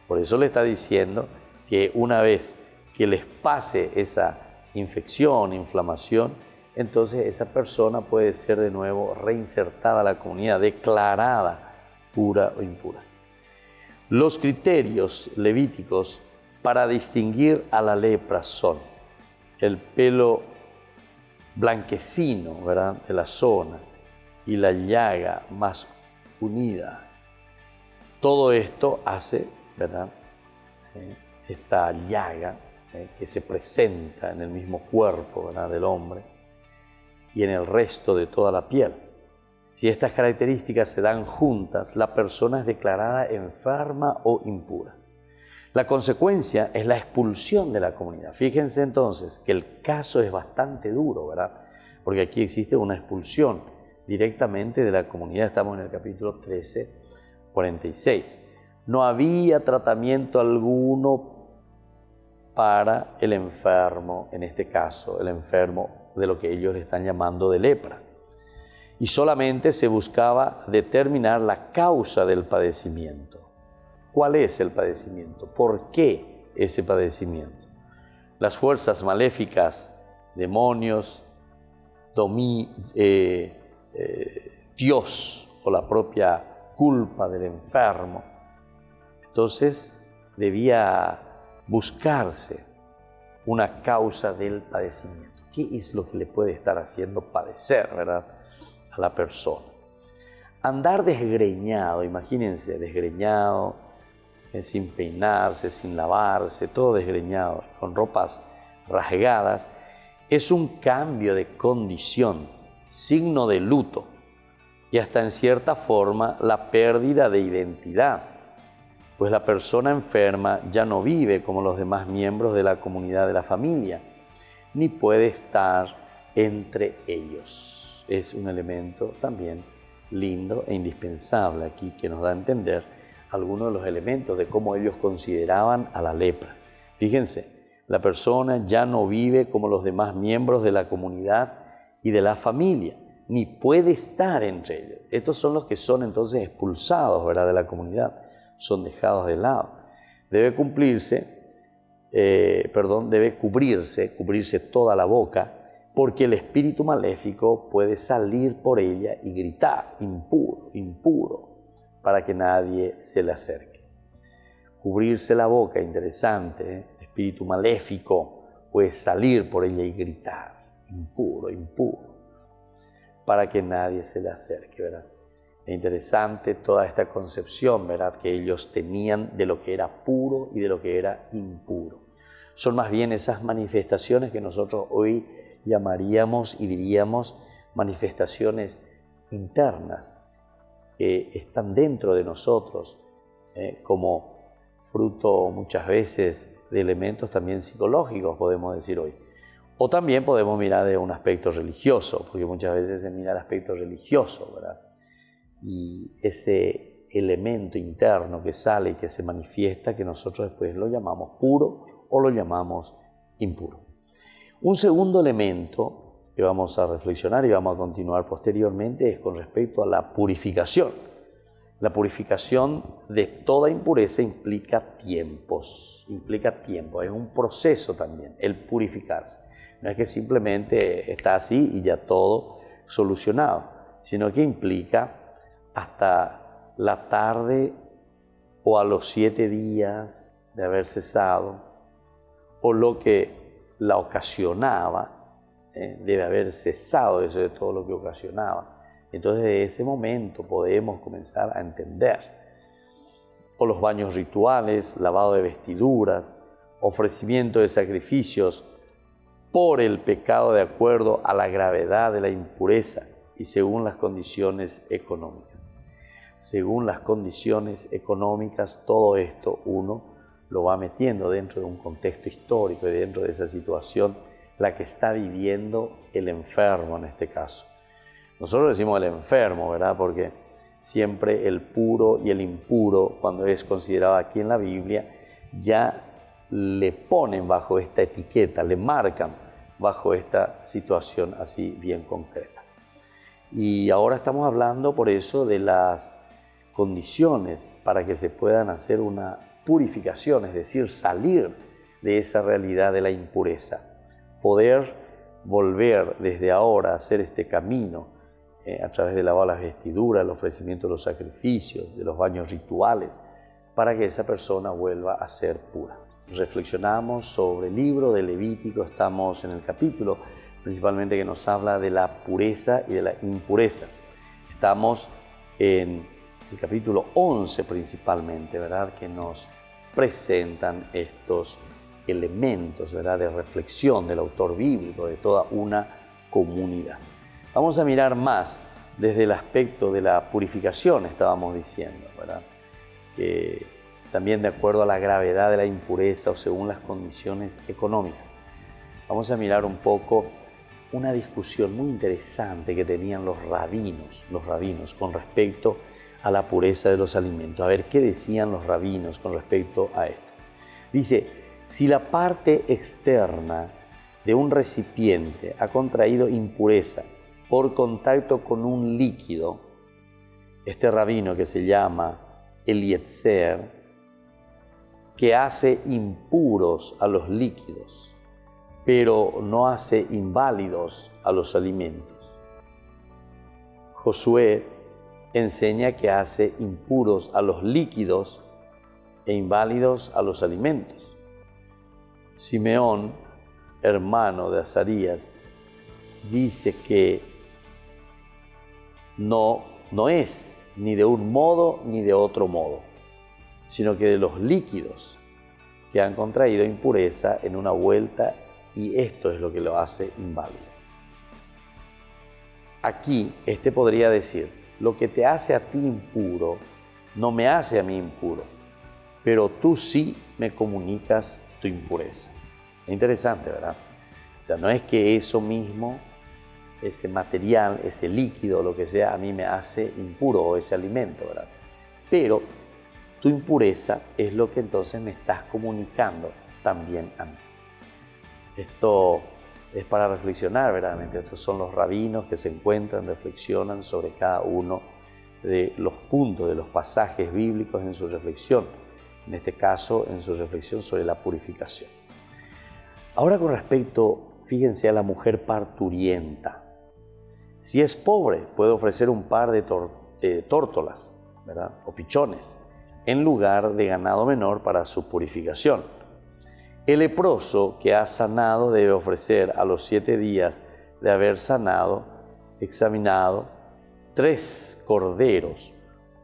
Por eso le está diciendo que una vez que les pase esa infección, inflamación, entonces esa persona puede ser de nuevo reinsertada a la comunidad, declarada pura o impura. Los criterios levíticos para distinguir a la lepra son el pelo blanquecino, ¿verdad?, de la zona y la llaga más unida. Todo esto hace, ¿verdad?, esta llaga que se presenta en el mismo cuerpo, ¿verdad?, del hombre y en el resto de toda la piel. Si estas características se dan juntas, la persona es declarada enferma o impura. La consecuencia es la expulsión de la comunidad. Fíjense entonces que el caso es bastante duro, ¿verdad? Porque aquí existe una expulsión directamente de la comunidad. Estamos en el capítulo 13, 46. No había tratamiento alguno para el enfermo, en este caso, el enfermo de lo que ellos le están llamando de lepra. Y solamente se buscaba determinar la causa del padecimiento. ¿Cuál es el padecimiento? ¿Por qué ese padecimiento? Las fuerzas maléficas, demonios, Dios o la propia culpa del enfermo. Entonces debía buscarse una causa del padecimiento. ¿Qué es lo que le puede estar haciendo padecer, verdad, a la persona? Andar desgreñado, imagínense, desgreñado, sin peinarse, sin lavarse, todo desgreñado, con ropas rasgadas, es un cambio de condición, signo de luto y hasta en cierta forma la pérdida de identidad, pues la persona enferma ya no vive como los demás miembros de la comunidad de la familia, ni puede estar entre ellos. Es un elemento también lindo e indispensable aquí que nos da a entender algunos de los elementos de cómo ellos consideraban a la lepra. Fíjense, la persona ya no vive como los demás miembros de la comunidad y de la familia, ni puede estar entre ellos. Estos son los que son entonces expulsados, ¿verdad?, de la comunidad, son dejados de lado. Debe cubrirse toda la boca, porque el espíritu maléfico puede salir por ella y gritar, impuro, impuro, para que nadie se le acerque. Cubrirse la boca, interesante, el espíritu maléfico puede salir por ella y gritar, impuro, impuro, para que nadie se le acerque, ¿verdad? Es interesante toda esta concepción, ¿verdad?, que ellos tenían de lo que era puro y de lo que era impuro. Son más bien esas manifestaciones que nosotros hoy llamaríamos y diríamos manifestaciones internas, que están dentro de nosotros, como fruto muchas veces de elementos también psicológicos, podemos decir hoy. O también podemos mirar de un aspecto religioso, porque muchas veces se mira el aspecto religioso, ¿verdad? Y ese elemento interno que sale y que se manifiesta, que nosotros después lo llamamos puro o lo llamamos impuro. Un segundo elemento que vamos a reflexionar y vamos a continuar posteriormente es con respecto a la purificación. La purificación de toda impureza implica tiempos, es un proceso también, el purificarse. No es que simplemente está así y ya todo solucionado, sino que implica hasta la tarde o a los 7 días de haber cesado, o lo que la ocasionaba, debe haber cesado eso de todo lo que ocasionaba. Entonces, de ese momento podemos comenzar a entender. O los baños rituales, lavado de vestiduras, ofrecimiento de sacrificios por el pecado de acuerdo a la gravedad de la impureza y según las condiciones económicas. Según las condiciones económicas, todo esto uno lo va metiendo dentro de un contexto histórico y dentro de esa situación la que está viviendo el enfermo en este caso. Nosotros decimos el enfermo, ¿verdad? Porque siempre el puro y el impuro, cuando es considerado aquí en la Biblia, ya le ponen bajo esta etiqueta, le marcan bajo esta situación así bien concreta. Y ahora estamos hablando por eso de las condiciones para que se puedan hacer una purificación, es decir, salir de esa realidad de la impureza, poder volver desde ahora a hacer este camino a través de lavar las vestiduras, el ofrecimiento de los sacrificios, de los baños rituales, para que esa persona vuelva a ser pura. Reflexionamos sobre el libro de Levítico, estamos en el capítulo principalmente que nos habla de la pureza y de la impureza. Estamos en el capítulo 11 principalmente, ¿verdad?, que nos presentan estos elementos, ¿verdad?, de reflexión del autor bíblico, de toda una comunidad. Vamos a mirar más desde el aspecto de la purificación, estábamos diciendo, ¿verdad?, que también de acuerdo a la gravedad de la impureza o según las condiciones económicas. Vamos a mirar un poco una discusión muy interesante que tenían los rabinos con respecto a la pureza de los alimentos. A ver qué decían los rabinos con respecto a esto. Dice, si la parte externa de un recipiente ha contraído impureza por contacto con un líquido, este rabino que se llama Eliezer, que hace impuros a los líquidos, pero no hace inválidos a los alimentos. Josué enseña que hace impuros a los líquidos e inválidos a los alimentos. Simeón, hermano de Azarías, dice que no es ni de un modo ni de otro modo, sino que de los líquidos que han contraído impureza en una vuelta, y esto es lo que lo hace inválido. Aquí, podría decir, lo que te hace a ti impuro, no me hace a mí impuro, pero tú sí me comunicas tu impureza. Es interesante, ¿verdad? O sea, no es que eso mismo, ese material, ese líquido, lo que sea, a mí me hace impuro, o ese alimento, ¿verdad? Pero tu impureza es lo que entonces me estás comunicando también a mí. Esto es para reflexionar verdaderamente. Estos son los rabinos que se encuentran, reflexionan sobre cada uno de los puntos, de los pasajes bíblicos en su reflexión. En este caso, en su reflexión sobre la purificación. Ahora con respecto, fíjense, a la mujer parturienta. Si es pobre, puede ofrecer un par de tórtolas, ¿verdad?, o pichones, en lugar de ganado menor para su purificación. El leproso que ha sanado debe ofrecer a los 7 días de haber sanado, examinado, 3 corderos,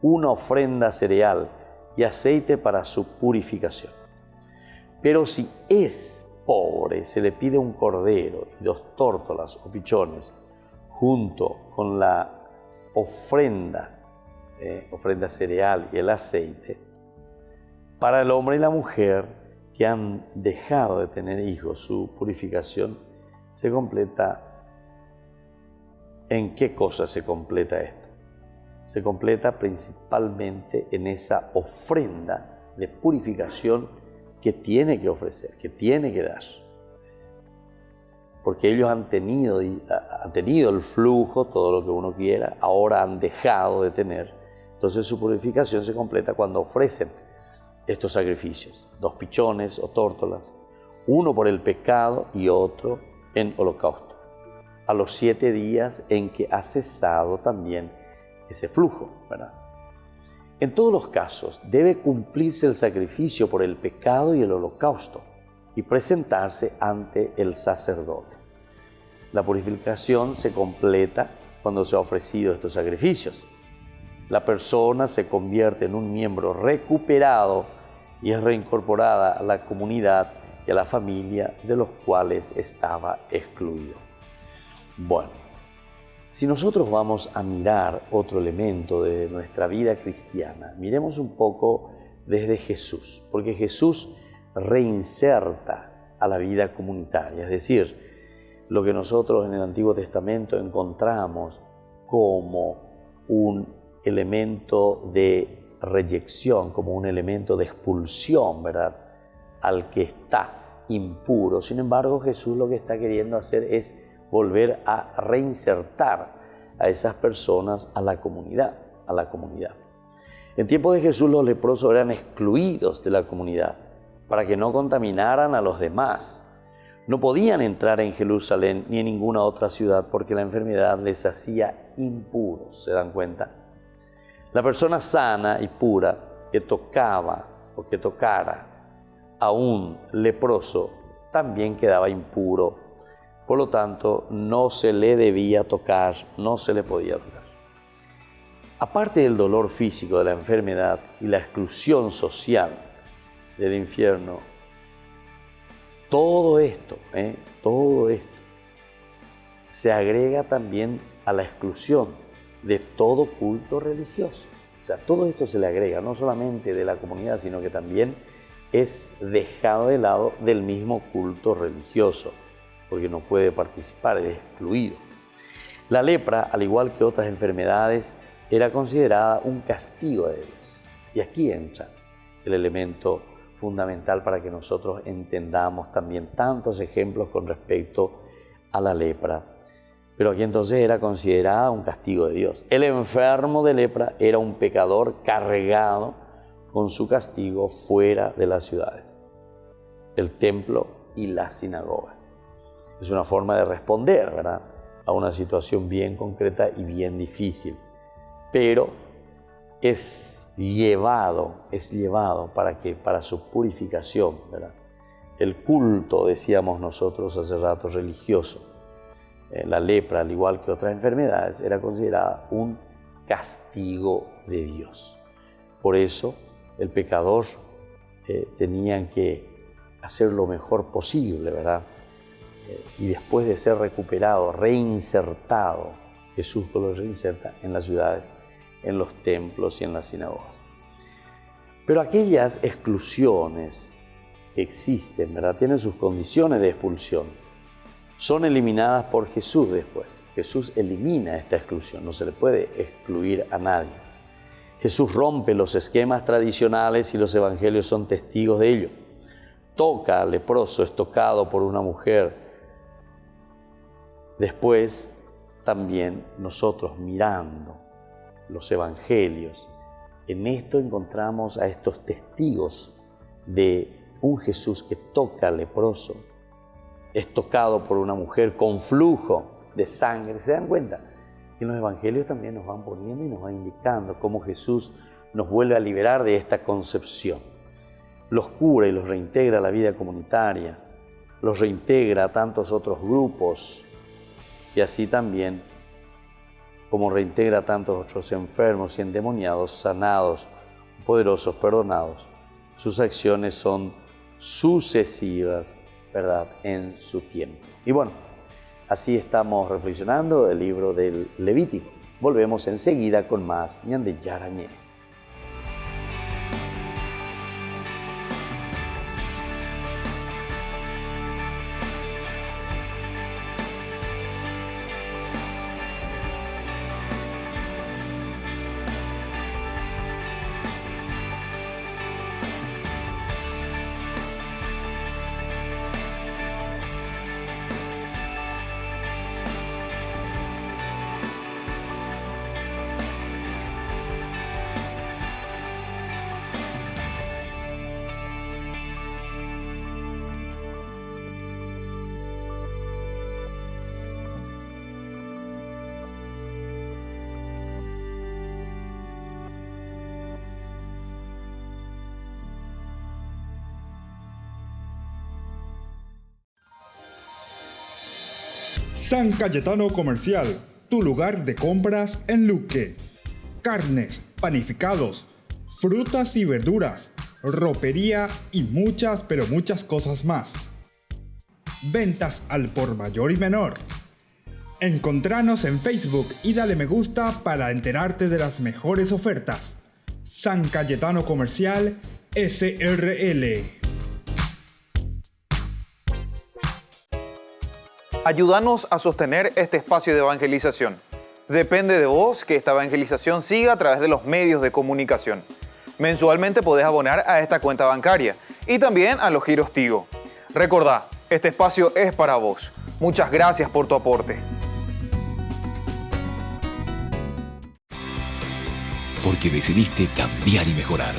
una ofrenda cereal y aceite para su purificación. Pero si es pobre, se le pide un cordero y 2 tórtolas o pichones, junto con la ofrenda cereal y el aceite, para el hombre y la mujer que han dejado de tener hijos. Su purificación se completa. ¿En qué cosa se completa esto? Se completa principalmente en esa ofrenda de purificación que tiene que ofrecer, que tiene que dar. Porque ellos han tenido el flujo, todo lo que uno quiera, ahora han dejado de tener. Entonces su purificación se completa cuando ofrecen estos sacrificios, 2 pichones o tórtolas, uno por el pecado y otro en holocausto, a los 7 días en que ha cesado también ese flujo, ¿verdad? En todos los casos debe cumplirse el sacrificio por el pecado y el holocausto y presentarse ante el sacerdote. La purificación se completa cuando se ha ofrecido estos sacrificios. La persona se convierte en un miembro recuperado y es reincorporada a la comunidad y a la familia de los cuales estaba excluido. Bueno, si nosotros vamos a mirar otro elemento de nuestra vida cristiana, miremos un poco desde Jesús, porque Jesús reinserta a la vida comunitaria, es decir, lo que nosotros en el Antiguo Testamento encontramos como un elemento de reyección, como un elemento de expulsión, ¿verdad?, al que está impuro. Sin embargo, Jesús lo que está queriendo hacer es volver a reinsertar a esas personas a la comunidad. En tiempo de Jesús los leprosos eran excluidos de la comunidad para que no contaminaran a los demás. No podían entrar en Jerusalén ni en ninguna otra ciudad porque la enfermedad les hacía impuros, ¿se dan cuenta? La persona sana y pura que tocaba o que tocara a un leproso también quedaba impuro. Por lo tanto, no se le debía tocar, no se le podía tocar. Aparte del dolor físico de la enfermedad y la exclusión social del infierno, todo esto se agrega también a la exclusión de todo culto religioso. O sea, todo esto se le agrega, no solamente de la comunidad, sino que también es dejado de lado del mismo culto religioso, porque no puede participar, es excluido. La lepra, al igual que otras enfermedades, era considerada un castigo de Dios. Y aquí entra el elemento fundamental para que nosotros entendamos también tantos ejemplos con respecto a la lepra. Pero aquí entonces era considerada un castigo de Dios. El enfermo de lepra era un pecador cargado con su castigo fuera de las ciudades, el templo y las sinagogas. Es una forma de responder, ¿verdad?, a una situación bien concreta y bien difícil, pero es llevado para su purificación, ¿verdad? El culto, decíamos nosotros hace rato, religioso, la lepra, al igual que otras enfermedades, era considerada un castigo de Dios. Por eso el pecador tenía que hacer lo mejor posible, ¿verdad? Y después de ser recuperado, reinsertado, Jesús lo reinserta en las ciudades, en los templos y en las sinagogas. Pero aquellas exclusiones que existen, ¿verdad?, tienen sus condiciones de expulsión. Son eliminadas por Jesús después. Jesús elimina esta exclusión, no se le puede excluir a nadie. Jesús rompe los esquemas tradicionales y los evangelios son testigos de ello. Toca al leproso, es tocado por una mujer. Después, también nosotros mirando los evangelios, en esto encontramos a estos testigos de un Jesús que toca al leproso, es tocado por una mujer con flujo de sangre. ¿Se dan cuenta? En los evangelios también nos van poniendo y nos van indicando cómo Jesús nos vuelve a liberar de esta concepción. Los cura y los reintegra a la vida comunitaria, los reintegra a tantos otros grupos, y así también como reintegra a tantos otros enfermos y endemoniados, sanados, poderosos, perdonados. Sus acciones son sucesivas, ¿verdad?, en su tiempo. Y bueno, así estamos reflexionando el libro del Levítico. Volvemos enseguida con más Ñande Yarañé. San Cayetano Comercial, tu lugar de compras en Luque. Carnes, panificados, frutas y verduras, ropería y muchas, pero muchas cosas más. Ventas al por mayor y menor. Encontranos en Facebook y dale me gusta para enterarte de las mejores ofertas. San Cayetano Comercial, SRL. Ayúdanos a sostener este espacio de evangelización. Depende de vos que esta evangelización siga a través de los medios de comunicación. Mensualmente podés abonar a esta cuenta bancaria y también a los giros Tigo. Recordá, este espacio es para vos. Muchas gracias por tu aporte. Porque decidiste cambiar y mejorar.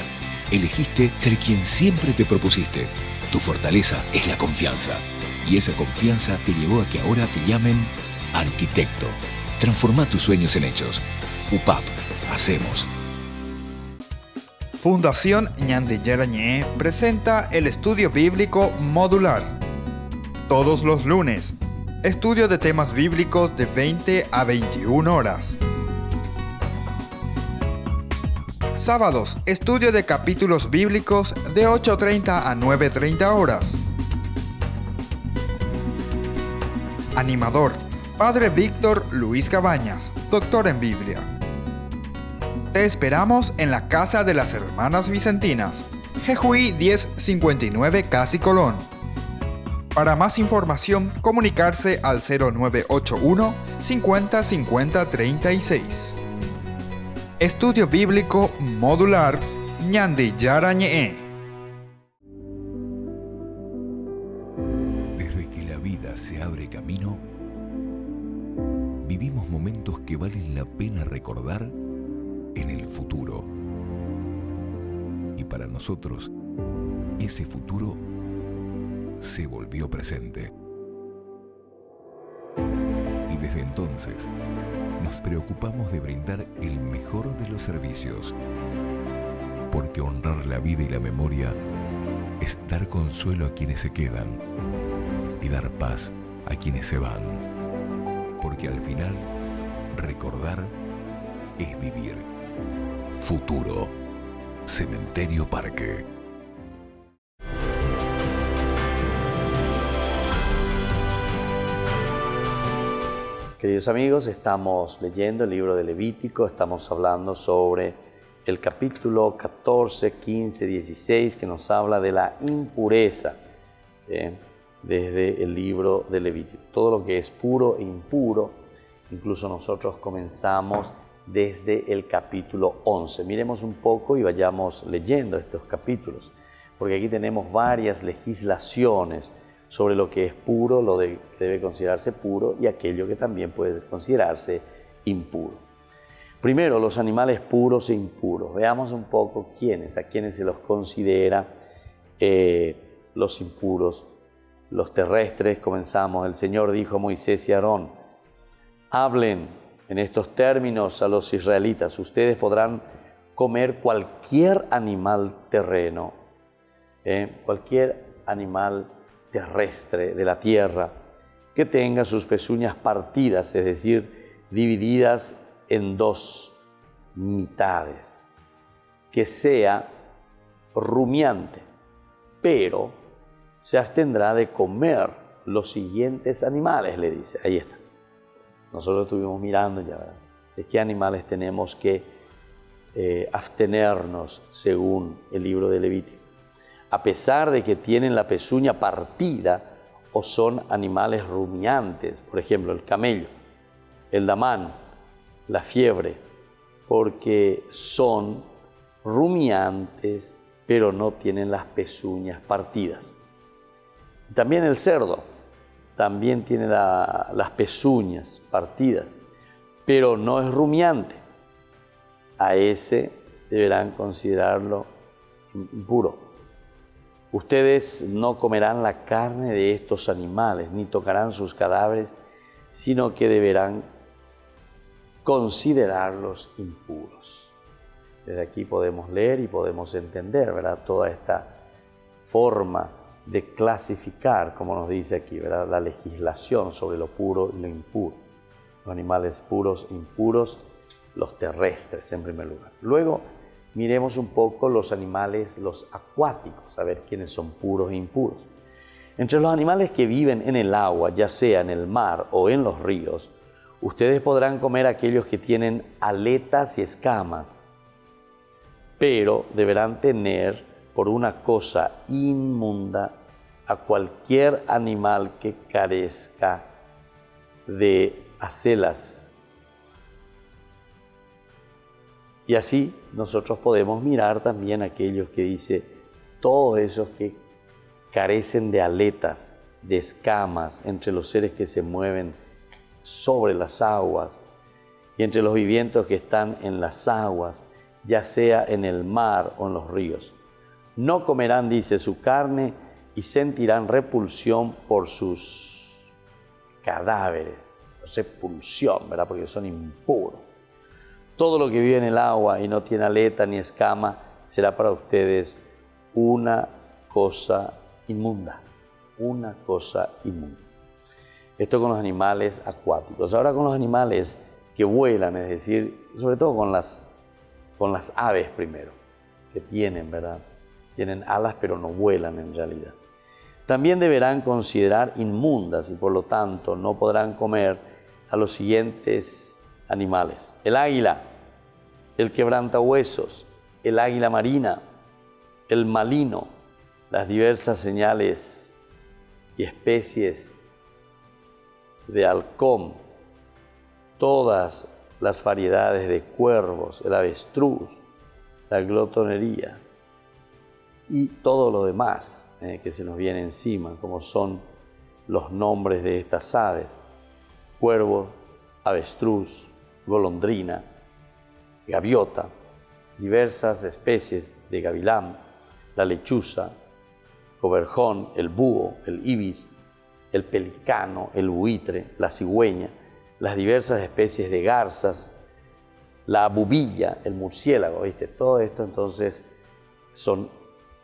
Elegiste ser quien siempre te propusiste. Tu fortaleza es la confianza. Y esa confianza te llevó a que ahora te llamen arquitecto. Transforma tus sueños en hechos. UPAP. Hacemos. Fundación Ñande Yarañé presenta el estudio bíblico modular. Todos los lunes, estudio de temas bíblicos de 20 a 21 horas. Sábados, estudio de capítulos bíblicos de 8:30 a 9:30 horas. Animador, Padre Víctor Luis Cabañas, doctor en Biblia. Te esperamos en la Casa de las Hermanas Vicentinas, Jejuí 1059 Casi Colón. Para más información, comunicarse al 0981 50 50 36. Estudio Bíblico Modular Ñande Yarañé. Desde que la vida se abre camino, vivimos momentos que valen la pena recordar en el futuro. Y para nosotros, ese futuro se volvió presente. Y desde entonces, nos preocupamos de brindar el mejor de los servicios. Porque honrar la vida y la memoria es dar consuelo a quienes se quedan y dar paz a quienes se van. Porque al final, recordar es vivir. Futuro. Cementerio Parque. Queridos amigos, estamos leyendo el libro de Levítico, estamos hablando sobre el capítulo 14, 15, 16, que nos habla de la impureza desde el libro de Levítico. Todo lo que es puro e impuro, incluso nosotros comenzamos desde el capítulo 11. Miremos un poco y vayamos leyendo estos capítulos, porque aquí tenemos varias legislaciones sobre lo que es puro, lo que debe considerarse puro y aquello que también puede considerarse impuro. Primero, los animales puros e impuros. Veamos un poco a quiénes se los considera los impuros. Los terrestres, comenzamos. El Señor dijo a Moisés y a Aarón: hablen en estos términos a los israelitas: ustedes podrán comer cualquier animal terreno, cualquier animal terrestre de la tierra que tenga sus pezuñas partidas, es decir, divididas en dos mitades, que sea rumiante, pero se abstendrá de comer los siguientes animales, le dice. Ahí está. Nosotros estuvimos mirando ya, ¿verdad?, de qué animales tenemos que abstenernos según el libro de Levítico. A pesar de que tienen la pezuña partida o son animales rumiantes, por ejemplo, el camello, el damán, la fiebre, porque son rumiantes, pero no tienen las pezuñas partidas. También el cerdo, también tiene las pezuñas partidas, pero no es rumiante. A ese deberán considerarlo impuro. Ustedes no comerán la carne de estos animales, ni tocarán sus cadáveres, sino que deberán considerarlos impuros. Desde aquí podemos leer y podemos entender, ¿verdad?, toda esta forma de clasificar, como nos dice aquí, ¿verdad?, la legislación sobre lo puro y lo impuro. Los animales puros e impuros, los terrestres en primer lugar. Luego, miremos un poco los animales, los acuáticos, a ver quiénes son puros e impuros. Entre los animales que viven en el agua, ya sea en el mar o en los ríos, ustedes podrán comer aquellos que tienen aletas y escamas, pero deberán tener por una cosa inmunda a cualquier animal que carezca de acelas. Y así nosotros podemos mirar también aquellos que dice todos esos que carecen de aletas, de escamas, entre los seres que se mueven sobre las aguas y entre los vivientes que están en las aguas, ya sea en el mar o en los ríos. No comerán, dice, su carne y sentirán repulsión por sus cadáveres. Repulsión, ¿verdad? Porque son impuros. Todo lo que vive en el agua y no tiene aleta ni escama será para ustedes una cosa inmunda. Una cosa inmunda. Esto con los animales acuáticos. Ahora con los animales que vuelan, es decir, sobre todo con las aves primero, que tienen, ¿verdad? Tienen alas pero no vuelan en realidad. También deberán considerar inmundas y por lo tanto no podrán comer a los siguientes animales: el águila, el quebrantahuesos, el águila marina, el malino, las diversas señales y especies de halcón, todas las variedades de cuervos, el avestruz, la glotonería y todo lo demás que se nos viene encima, como son los nombres de estas aves: cuervo, avestruz, golondrina, gaviota, diversas especies de gavilán, la lechuza, coberjón, el búho, el ibis, el pelicano, el buitre, la cigüeña, las diversas especies de garzas, la bubilla, el murciélago, ¿viste? Todo esto entonces son,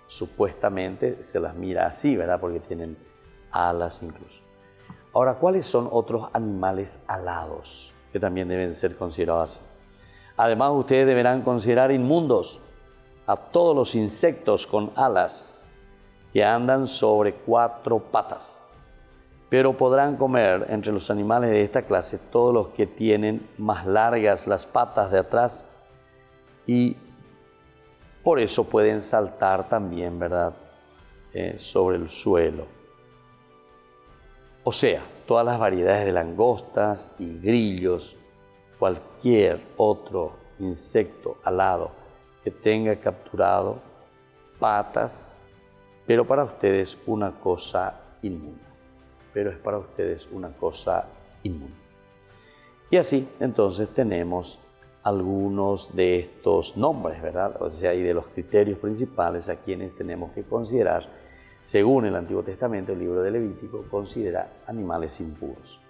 supuestamente, se las mira así, ¿verdad? Porque tienen alas incluso. Ahora, ¿cuáles son otros animales alados que también deben ser considerados así? Además, ustedes deberán considerar inmundos a todos los insectos con alas que andan sobre 4 patas. Pero podrán comer entre los animales de esta clase todos los que tienen más largas las patas de atrás y por eso pueden saltar también, ¿verdad? Sobre el suelo. O sea, todas las variedades de langostas y grillos, cualquier otro insecto alado que tenga capturado patas, pero para ustedes una cosa inmunda. Pero es para ustedes una cosa inmunda. Y así, entonces, tenemos algunos de estos nombres, ¿verdad? O sea, y de los criterios principales a quienes tenemos que considerar, según el Antiguo Testamento, el libro de Levítico, considera animales impuros.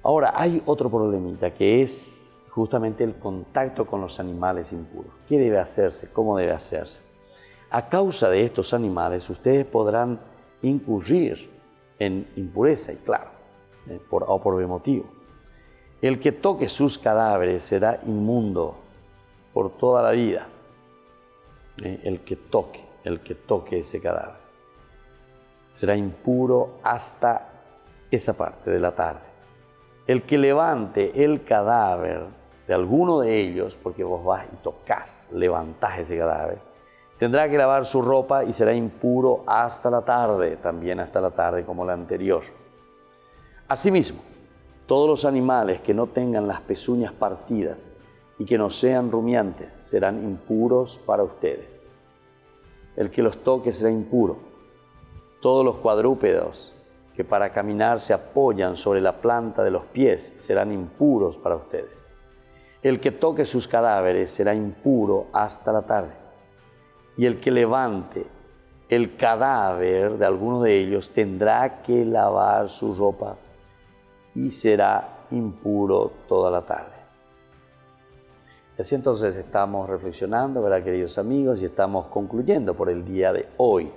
Ahora, hay otro problemita que es justamente el contacto con los animales impuros. ¿Qué debe hacerse? ¿Cómo debe hacerse? A causa de estos animales, ustedes podrán incurrir en impureza, y claro, por B motivo. El que toque sus cadáveres será inmundo por toda la vida. El que toque ese cadáver será impuro hasta esa parte de la tarde. El que levante el cadáver de alguno de ellos, porque vos vas y tocas, levantás ese cadáver, tendrá que lavar su ropa y será impuro hasta la tarde, también hasta la tarde como la anterior. Asimismo, todos los animales que no tengan las pezuñas partidas y que no sean rumiantes serán impuros para ustedes. El que los toque será impuro. Todos los cuadrúpedos que para caminar se apoyan sobre la planta de los pies serán impuros para ustedes. El que toque sus cadáveres será impuro hasta la tarde. Y el que levante el cadáver de alguno de ellos tendrá que lavar su ropa y será impuro toda la tarde. Así entonces estamos reflexionando, ¿verdad, queridos amigos? Y estamos concluyendo por el día de hoy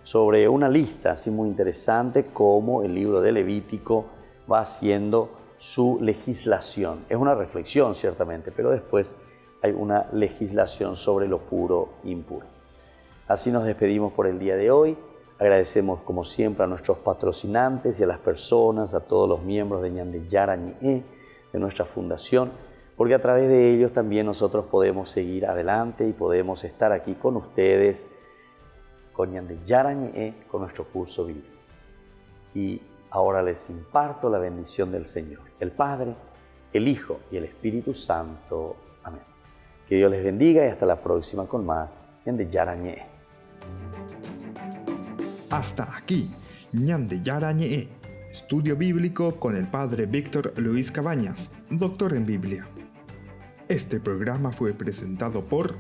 sobre una lista así muy interesante, como el libro de Levítico va haciendo su legislación. Es una reflexión ciertamente, pero después hay una legislación sobre lo puro e impuro. Así nos despedimos por el día de hoy. Agradecemos como siempre a nuestros patrocinantes y a las personas, a todos los miembros de Ñandeyara Ñe, de nuestra fundación, porque a través de ellos también nosotros podemos seguir adelante y podemos estar aquí con ustedes, con Ñandeyara Ñe, con nuestro curso bíblico. Y ahora les imparto la bendición del Señor, el Padre, el Hijo y el Espíritu Santo. Amén. Que Dios les bendiga y hasta la próxima con más Ñandeyara Ñe. Hasta aquí, Ñande Yarañe, estudio bíblico con el padre Víctor Luis Cabañas, doctor en Biblia. Este programa fue presentado por